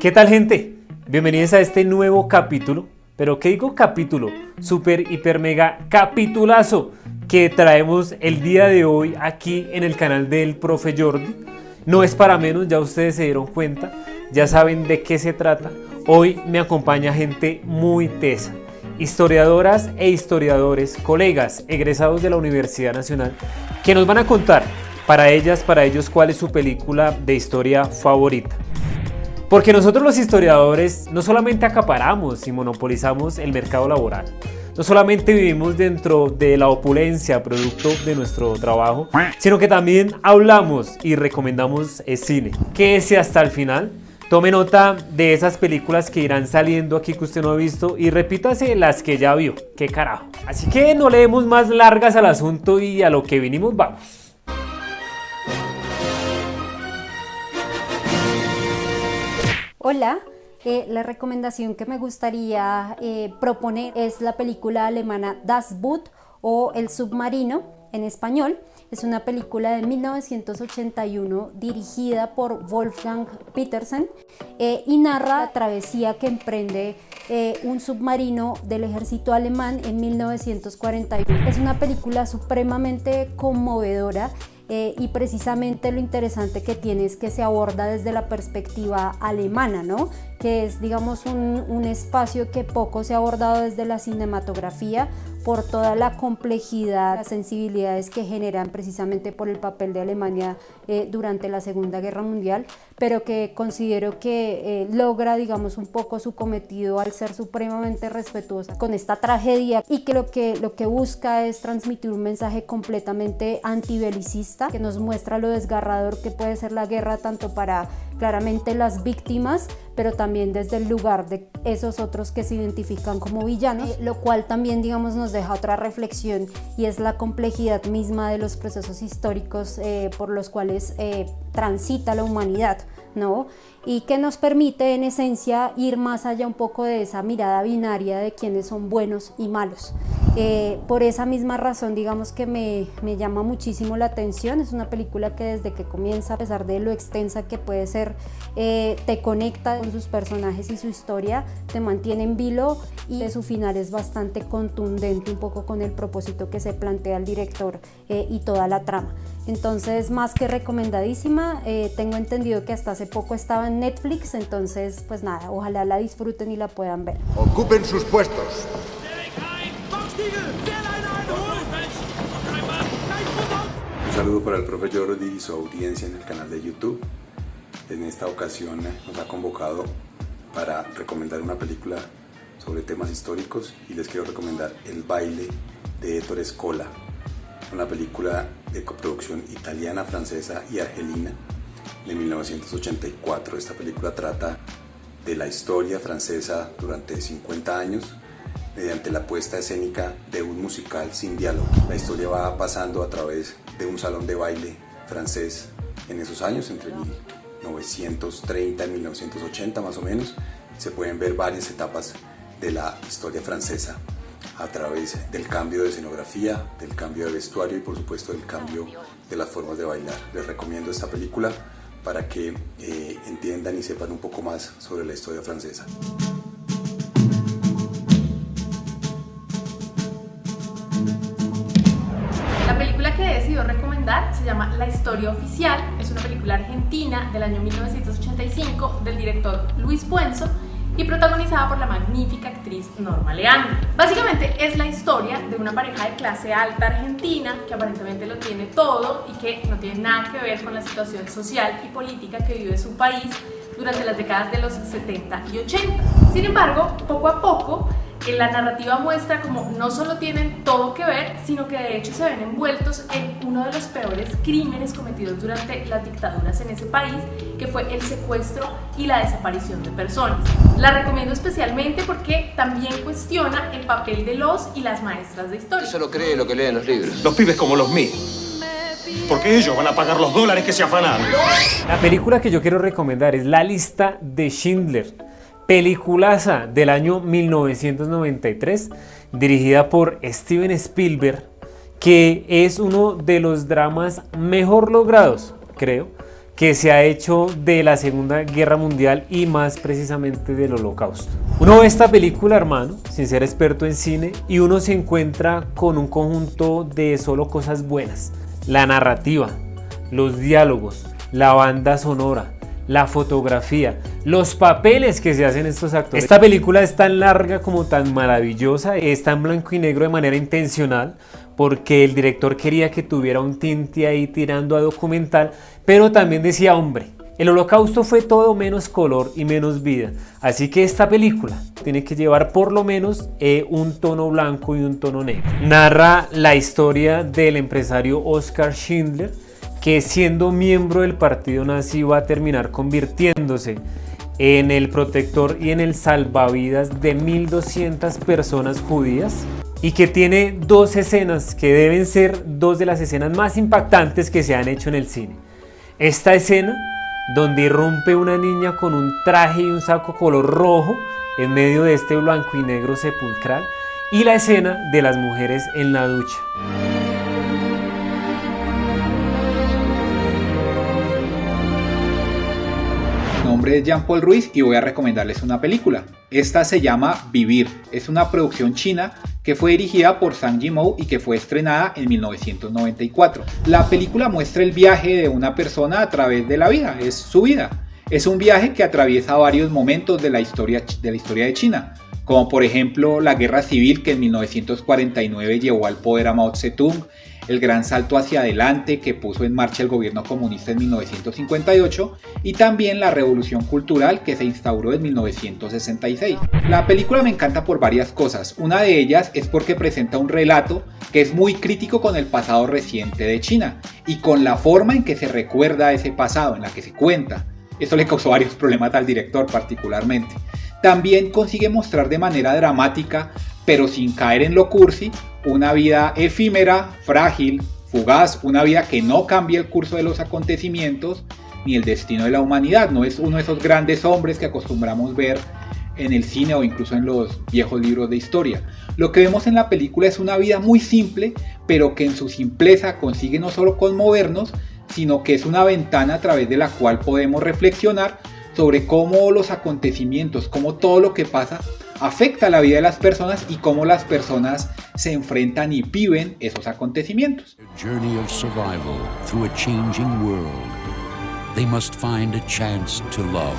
¿Qué tal, gente? Bienvenidos a este nuevo capítulo, pero ¿qué digo capítulo? Super, hiper, mega capitulazo que traemos el día de hoy aquí en el canal del Profe Jordi. No es para menos, ya ustedes se dieron cuenta, ya saben de qué se trata. Hoy me acompaña gente muy tesa, historiadoras e historiadores, colegas egresados de la Universidad Nacional, que nos van a contar para ellas, para ellos, cuál es su película de historia favorita. Porque nosotros los historiadores no solamente acaparamos y monopolizamos el mercado laboral, no solamente vivimos dentro de la opulencia producto de nuestro trabajo, sino que también hablamos y recomendamos cine. Quédese hasta el final, tome nota de esas películas que irán saliendo aquí que usted no ha visto y repítase las que ya vio, qué carajo. Así que no le demos más largas al asunto y a lo que vinimos vamos. Hola, la recomendación que me gustaría proponer es la película alemana Das Boot o El Submarino en español. Es una película de 1981 dirigida por Wolfgang Petersen y narra la travesía que emprende un submarino del ejército alemán en 1941. Es una película supremamente conmovedora. Y precisamente lo interesante que tiene es que se aborda desde la perspectiva alemana, ¿no? Que es, digamos, un espacio que poco se ha abordado desde la cinematografía por toda la complejidad, las sensibilidades que generan precisamente por el papel de Alemania durante la Segunda Guerra Mundial, pero que considero que logra, digamos, un poco su cometido al ser supremamente respetuosa con esta tragedia y que lo que busca es transmitir un mensaje completamente antibelicista que nos muestra lo desgarrador que puede ser la guerra tanto para claramente las víctimas, pero también desde el lugar de esos otros que se identifican como villanos, lo cual también, digamos, nos deja otra reflexión y es la complejidad misma de los procesos históricos por los cuales transita la humanidad, ¿no? Y que nos permite en esencia ir más allá un poco de esa mirada binaria de quienes son buenos y malos. Por esa misma razón, digamos que me llama muchísimo la atención. Es una película que desde que comienza, a pesar de lo extensa que puede ser, te conecta con sus personajes y su historia, te mantiene en vilo y su final es bastante contundente un poco con el propósito que se plantea el director y toda la trama. Entonces, más que recomendadísima, tengo entendido que hasta hace poco estaba en Netflix, entonces pues nada, ojalá la disfruten y la puedan ver. Ocupen sus puestos. Un saludo para el Profe Jordi y su audiencia en el canal de YouTube. En esta ocasión nos ha convocado para recomendar una película sobre temas históricos y les quiero recomendar El baile de Ettore Scola, una película de coproducción italiana, francesa y argelina de 1984. Esta película trata de la historia francesa durante 50 años mediante la puesta escénica de un musical sin diálogo. La historia va pasando a través de un salón de baile francés en esos años, entre 1930 y 1980 más o menos. Se pueden ver varias etapas de la historia francesa a través del cambio de escenografía, del cambio de vestuario y por supuesto del cambio de las formas de bailar. Les recomiendo esta película para que entiendan y sepan un poco más sobre la historia francesa. La película que he decidido recomendar se llama La historia oficial. Es una película argentina del año 1985 del director Luis Puenzo y protagonizada por la magnífica actriz Norma Leandro. Básicamente es la historia de una pareja de clase alta argentina que aparentemente lo tiene todo y que no tiene nada que ver con la situación social y política que vive su país durante las décadas de los 70 y 80. Sin embargo, poco a poco, la narrativa muestra como no solo tienen todo que ver, sino que de hecho se ven envueltos en uno de los peores crímenes cometidos durante las dictaduras en ese país, que fue el secuestro y la desaparición de personas. La recomiendo especialmente porque también cuestiona el papel de los y las maestras de historia. Eso lo cree lo que leen los libros. Los pibes como los míos. Porque ellos van a pagar los dólares que se afanaron. La película que yo quiero recomendar es La lista de Schindler, peliculaza del año 1993, dirigida por Steven Spielberg, que es uno de los dramas mejor logrados, creo, que se ha hecho de la Segunda Guerra Mundial y más precisamente del Holocausto. Uno ve esta película, hermano, sin ser experto en cine, y uno se encuentra con un conjunto de solo cosas buenas. La narrativa, los diálogos, la banda sonora, la fotografía, los papeles que se hacen estos actores. Esta película es tan larga como tan maravillosa, está en blanco y negro de manera intencional, porque el director quería que tuviera un tinte ahí tirando a documental, pero también decía, hombre, el Holocausto fue todo menos color y menos vida, así que esta película tiene que llevar por lo menos un tono blanco y un tono negro. Narra la historia del empresario Oskar Schindler, que siendo miembro del partido nazi va a terminar convirtiéndose en el protector y en el salvavidas de 1.200 personas judías, y que tiene dos escenas que deben ser dos de las escenas más impactantes que se han hecho en el cine. Esta escena donde irrumpe una niña con un traje y un saco color rojo en medio de este blanco y negro sepulcral, y la escena de las mujeres en la ducha. Mi nombre es Jean-Paul Ruiz y voy a recomendarles una película. Esta se llama Vivir. Es una producción china que fue dirigida por Zhang Yimou y que fue estrenada en 1994. La película muestra el viaje de una persona a través de la vida, es su vida. Es un viaje que atraviesa varios momentos de la historia de China, como por ejemplo la guerra civil que en 1949 llevó al poder a Mao Zedong, el gran salto hacia adelante que puso en marcha el gobierno comunista en 1958 y también la revolución cultural que se instauró en 1966. La película me encanta por varias cosas. Una de ellas es porque presenta un relato que es muy crítico con el pasado reciente de China y con la forma en que se recuerda ese pasado, en la que se cuenta. Esto le causó varios problemas al director particularmente. También consigue mostrar de manera dramática, pero sin caer en lo cursi, una vida efímera, frágil, fugaz, una vida que no cambia el curso de los acontecimientos ni el destino de la humanidad. No es uno de esos grandes hombres que acostumbramos ver en el cine o incluso en los viejos libros de historia. Lo que vemos en la película es una vida muy simple, pero que en su simpleza consigue no solo conmovernos, sino que es una ventana a través de la cual podemos reflexionar sobre cómo los acontecimientos, cómo todo lo que pasa afecta la vida de las personas y cómo las personas se enfrentan y viven esos acontecimientos. Journey of survival through a changing world. They must find a chance to love.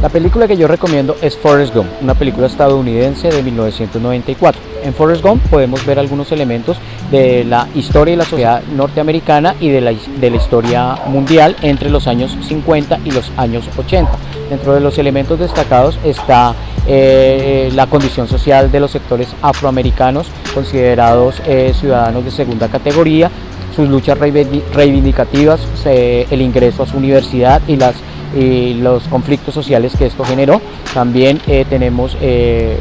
La película que yo recomiendo es Forrest Gump, una película estadounidense de 1994. En Forrest Gump podemos ver algunos elementos de la historia y la sociedad norteamericana y de la historia mundial entre los años 50 y los años 80. Dentro de los elementos destacados está la condición social de los sectores afroamericanos, considerados ciudadanos de segunda categoría, sus luchas reivindicativas, el ingreso a su universidad y los conflictos sociales que esto generó. También tenemos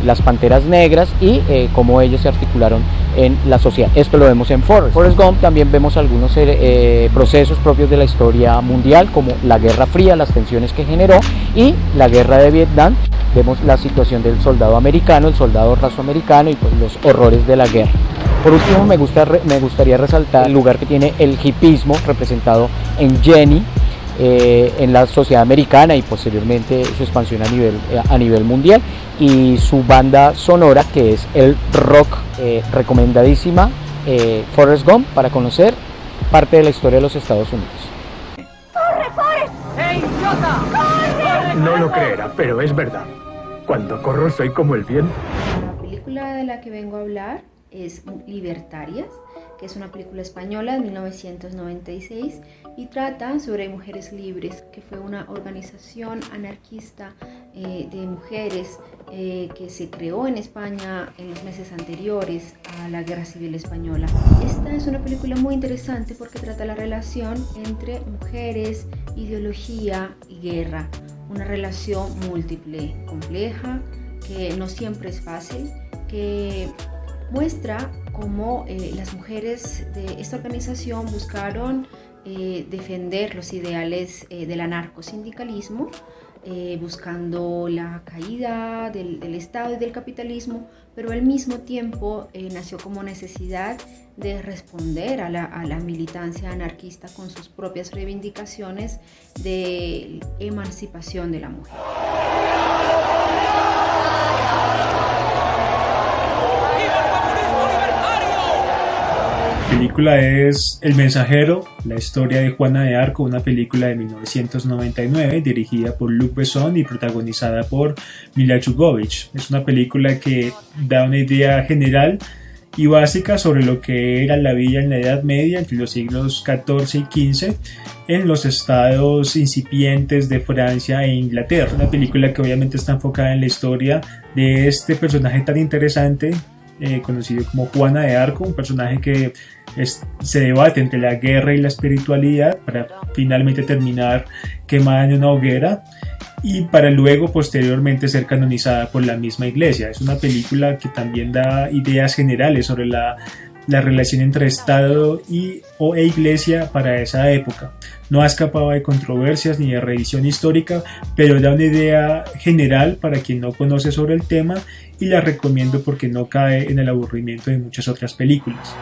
las panteras negras y cómo ellos se articularon en la sociedad. Esto lo vemos en Forrest Gump. También vemos algunos procesos propios de la historia mundial, como la Guerra Fría, las tensiones que generó, y la Guerra de Vietnam. Vemos la situación del soldado americano, el soldado raso-americano y pues los horrores de la guerra. Por último, me gustaría resaltar el lugar que tiene el hipismo representado en Jenny, en la sociedad americana y posteriormente su expansión a nivel mundial, y su banda sonora que es el rock. Recomendadísima Forrest Gump para conocer parte de la historia de los Estados Unidos. ¡Corre, Forrest! ¡Hey, idiota! ¡Corre! No lo creerá, pero es verdad. Cuando corro soy como el viento. La película de la que vengo a hablar es Libertarias, que es una película española de 1996 y trata sobre Mujeres Libres, que fue una organización anarquista de mujeres que se creó en España en los meses anteriores a la Guerra Civil Española. Esta es una película muy interesante porque trata la relación entre mujeres, ideología y guerra, una relación múltiple, compleja, que no siempre es fácil, que muestra cómo las mujeres de esta organización buscaron defender los ideales del anarcosindicalismo buscando la caída del Estado y del capitalismo, pero al mismo tiempo nació como necesidad de responder a la militancia anarquista con sus propias reivindicaciones de emancipación de la mujer. La película es El Mensajero, la historia de Juana de Arco, una película de 1999 dirigida por Luc Besson y protagonizada por Milla Jovovich. Es una película que da una idea general y básica sobre lo que era la vida en la Edad Media entre los siglos XIV y XV en los estados incipientes de Francia e Inglaterra. Una película que obviamente está enfocada en la historia de este personaje tan interesante conocido como Juana de Arco, un personaje que se debate entre la guerra y la espiritualidad para finalmente terminar quemada en una hoguera y para luego posteriormente ser canonizada por la misma iglesia. Es una película que también da ideas generales sobre la relación entre Estado e iglesia para esa época. No ha escapado de controversias ni de revisión histórica, pero da una idea general para quien no conoce sobre el tema y la recomiendo porque no cae en el aburrimiento de muchas otras películas.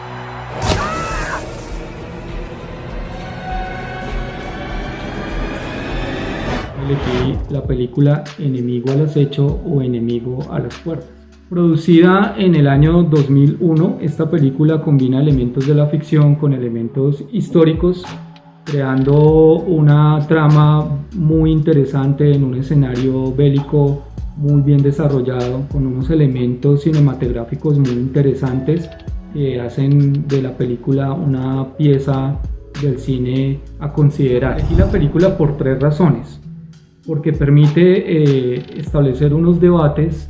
Elegí la película Enemigo al acecho o Enemigo a las puertas. Producida en el año 2001, esta película combina elementos de la ficción con elementos históricos, creando una trama muy interesante en un escenario bélico muy bien desarrollado, con unos elementos cinematográficos muy interesantes que hacen de la película una pieza del cine a considerar. Elegí la película por 3 razones. Porque permite establecer unos debates,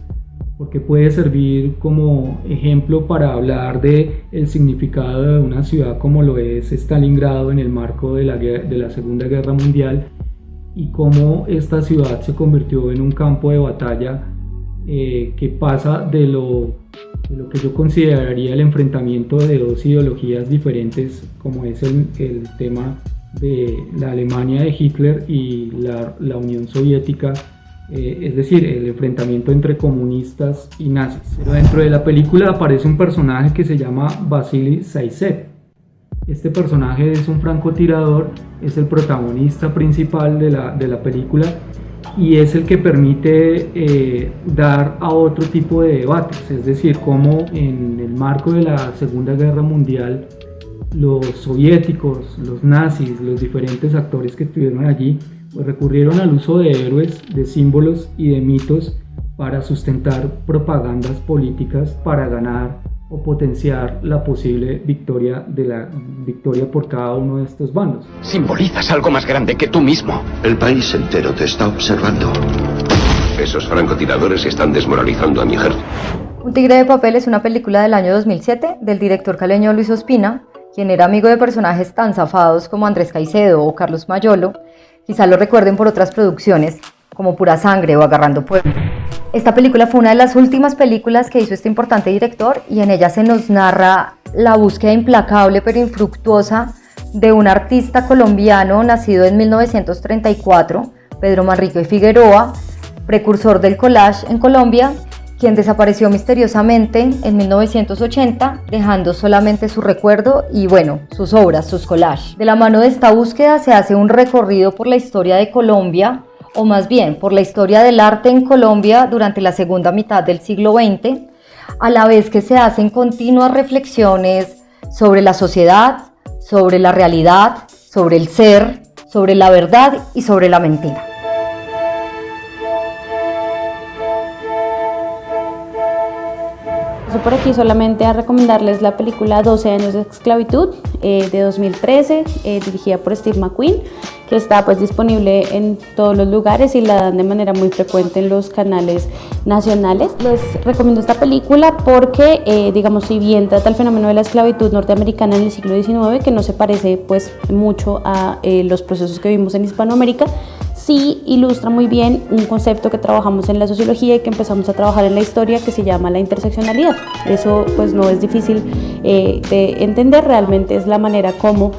porque puede servir como ejemplo para hablar de el significado de una ciudad como lo es Stalingrado en el marco de la Segunda Guerra Mundial y cómo esta ciudad se convirtió en un campo de batalla que pasa de lo que yo consideraría el enfrentamiento de 2 ideologías diferentes, como es el tema de la Alemania de Hitler y la Unión Soviética, es decir, el enfrentamiento entre comunistas y nazis. Pero dentro de la película aparece un personaje que se llama Vasily Zaytsev. Este personaje es un francotirador, es el protagonista principal de la película y es el que permite dar a otro tipo de debates, es decir, cómo en el marco de la Segunda Guerra Mundial los soviéticos, los nazis, los diferentes actores que estuvieron allí, pues recurrieron al uso de héroes, de símbolos y de mitos para sustentar propagandas políticas para ganar o potenciar la posible victoria por cada uno de estos bandos. Simbolizas algo más grande que tú mismo. El país entero te está observando. Esos francotiradores están desmoralizando a mi ejército. Un tigre de papel es una película del año 2007 del director caleño Luis Ospina, quien era amigo de personajes tan zafados como Andrés Caicedo o Carlos Mayolo. Quizá lo recuerden por otras producciones como Pura Sangre o Agarrando Pueblo. Esta película fue una de las últimas películas que hizo este importante director y en ella se nos narra la búsqueda implacable pero infructuosa de un artista colombiano nacido en 1934, Pedro Manrique y Figueroa, precursor del collage en Colombia, quien desapareció misteriosamente en 1980, dejando solamente su recuerdo y sus obras, sus collages. De la mano de esta búsqueda se hace un recorrido por la historia de Colombia, o más bien por la historia del arte en Colombia durante la segunda mitad del siglo XX, a la vez que se hacen continuas reflexiones sobre la sociedad, sobre la realidad, sobre el ser, sobre la verdad y sobre la mentira. Por aquí solamente a recomendarles la película 12 años de esclavitud de 2013, dirigida por Steve McQueen, que está pues disponible en todos los lugares y la dan de manera muy frecuente en los canales nacionales. Les recomiendo esta película porque digamos, si bien trata el fenómeno de la esclavitud norteamericana en el siglo XIX, que no se parece pues mucho a los procesos que vimos en Hispanoamérica, sí ilustra muy bien un concepto que trabajamos en la sociología y que empezamos a trabajar en la historia, que se llama la interseccionalidad. Eso pues no es difícil de entender, realmente es la manera como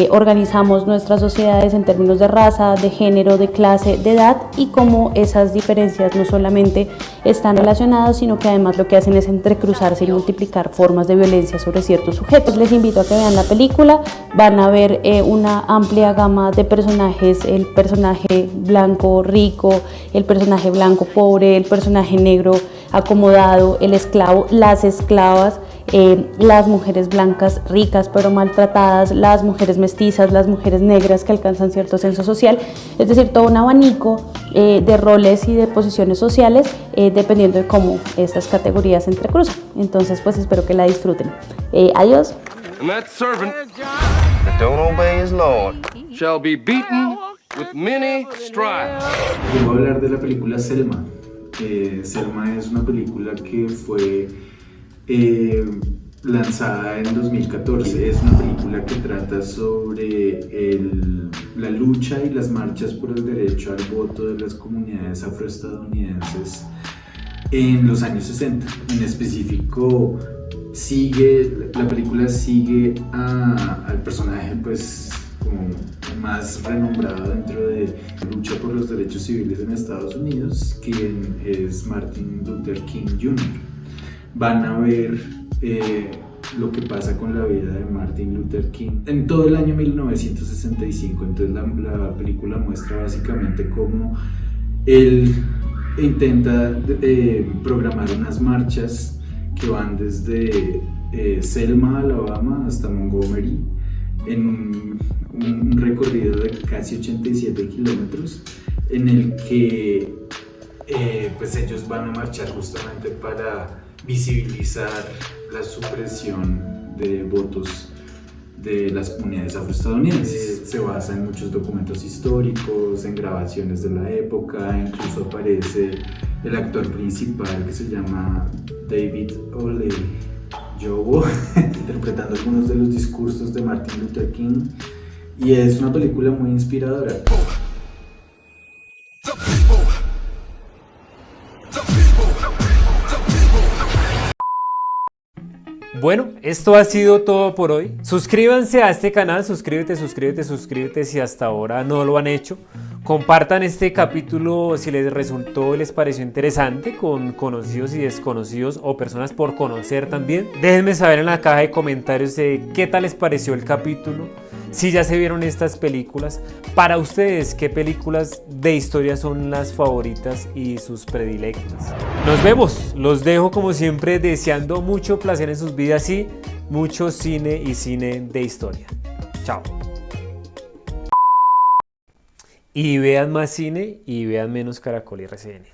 organizamos nuestras sociedades en términos de raza, de género, de clase, de edad, y cómo esas diferencias no solamente están relacionadas, sino que además lo que hacen es entrecruzarse y multiplicar formas de violencia sobre ciertos sujetos. Les invito a que vean la película, van a ver una amplia gama de personajes: el personaje blanco rico, el personaje blanco pobre, el personaje negro acomodado, el esclavo, las esclavas, las mujeres blancas ricas pero maltratadas, las mujeres mestizas, las mujeres negras que alcanzan cierto censo social, es decir, todo un abanico de roles y de posiciones sociales dependiendo de cómo estas categorías se entrecruzan. Entonces pues espero que la disfruten. Adiós. And that servant that don't obey his lord shall be beaten with many stripes. Vengo a hablar de la película Selma. Selma es una película que fue lanzada en 2014. Es una película que trata sobre la lucha y las marchas por el derecho al voto de las comunidades afroestadounidenses en los años 60. En específico, la película sigue al personaje pues como más renombrado dentro de la lucha por los derechos civiles en Estados Unidos, quien es Martin Luther King Jr. Van a ver lo que pasa con la vida de Martin Luther King en todo el año 1965. Entonces la película muestra básicamente cómo él intenta programar unas marchas que van desde Selma, Alabama, hasta Montgomery, en un recorrido de casi 87 kilómetros, en el que pues ellos van a marchar justamente para visibilizar la supresión de votos de las comunidades afroestadounidenses. Se basa en muchos documentos históricos, en grabaciones de la época, incluso aparece el actor principal que se llama David Oyelowo interpretando algunos de los discursos de Martin Luther King, y es una película muy inspiradora. Bueno, esto ha sido todo por hoy. Suscríbanse a este canal, suscríbete si hasta ahora no lo han hecho. Compartan este capítulo si les resultó y les pareció interesante con conocidos y desconocidos o personas por conocer también. Déjenme saber en la caja de comentarios qué tal les pareció el capítulo, si ya se vieron estas películas. Para ustedes, ¿qué películas de historia son las favoritas y sus predilectas? Nos vemos, los dejo como siempre deseando mucho placer en sus vidas y mucho cine y cine de historia. Chao. Y vean más cine y vean menos Caracol y RCN.